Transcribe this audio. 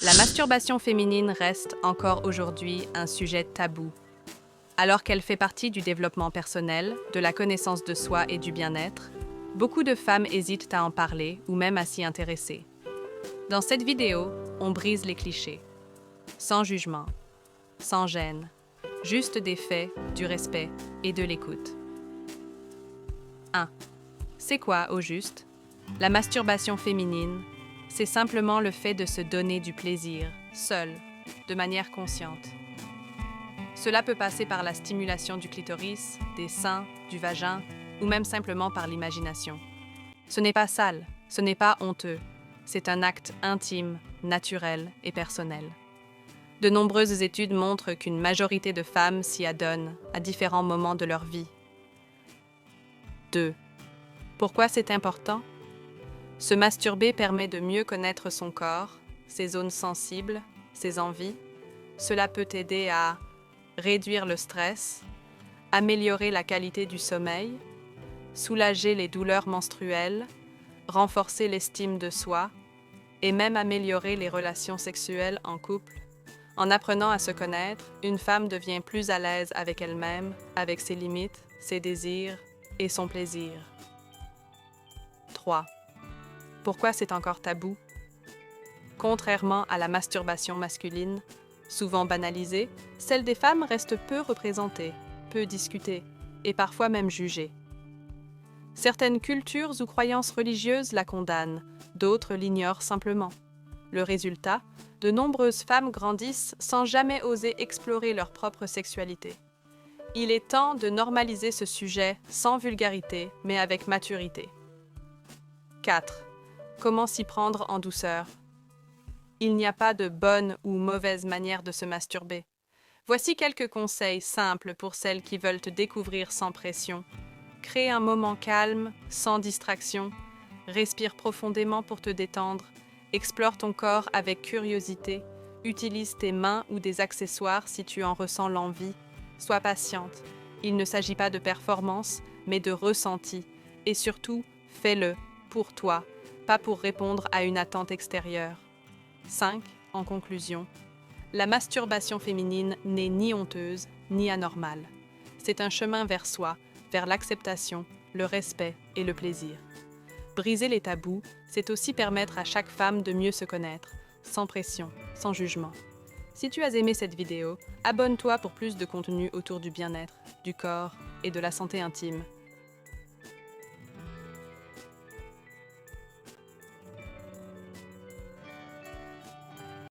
La masturbation féminine reste encore aujourd'hui un sujet tabou. Alors qu'elle fait partie du développement personnel, de la connaissance de soi et du bien-être, beaucoup de femmes hésitent à en parler ou même à s'y intéresser. Dans cette vidéo, on brise les clichés. Sans jugement, sans gêne, juste des faits, du respect et de l'écoute. 1. C'est quoi, au juste? La masturbation féminine, c'est simplement le fait de se donner du plaisir, seul, de manière consciente. Cela peut passer par la stimulation du clitoris, des seins, du vagin, ou même simplement par l'imagination. Ce n'est pas sale, ce n'est pas honteux, c'est un acte intime, naturel et personnel. De nombreuses études montrent qu'une majorité de femmes s'y adonnent à différents moments de leur vie. 2. Pourquoi c'est important? Se masturber permet de mieux connaître son corps, ses zones sensibles, ses envies. Cela peut aider à réduire le stress, améliorer la qualité du sommeil, soulager les douleurs menstruelles, renforcer l'estime de soi et même améliorer les relations sexuelles en couple. En apprenant à se connaître, une femme devient plus à l'aise avec elle-même, avec ses limites, ses désirs et son plaisir. 3. Pourquoi c'est encore tabou? Contrairement à la masturbation masculine, souvent banalisée, celle des femmes reste peu représentée, peu discutée et parfois même jugée. Certaines cultures ou croyances religieuses la condamnent, d'autres l'ignorent simplement. Le résultat, de nombreuses femmes grandissent sans jamais oser explorer leur propre sexualité. Il est temps de normaliser ce sujet sans vulgarité, mais avec maturité. 4. Comment s'y prendre en douceur? Il n'y a pas de bonne ou mauvaise manière de se masturber. Voici quelques conseils simples pour celles qui veulent te découvrir sans pression. Crée un moment calme, sans distraction. Respire profondément pour te détendre. Explore ton corps avec curiosité. Utilise tes mains ou des accessoires si tu en ressens l'envie. Sois patiente. Il ne s'agit pas de performance, mais de ressenti. Et surtout, fais-le pour toi, pas pour répondre à une attente extérieure. 5. En conclusion, la masturbation féminine n'est ni honteuse, ni anormale. C'est un chemin vers soi, vers l'acceptation, le respect et le plaisir. Briser les tabous, c'est aussi permettre à chaque femme de mieux se connaître, sans pression, sans jugement. Si tu as aimé cette vidéo, abonne-toi pour plus de contenu autour du bien-être, du corps et de la santé intime.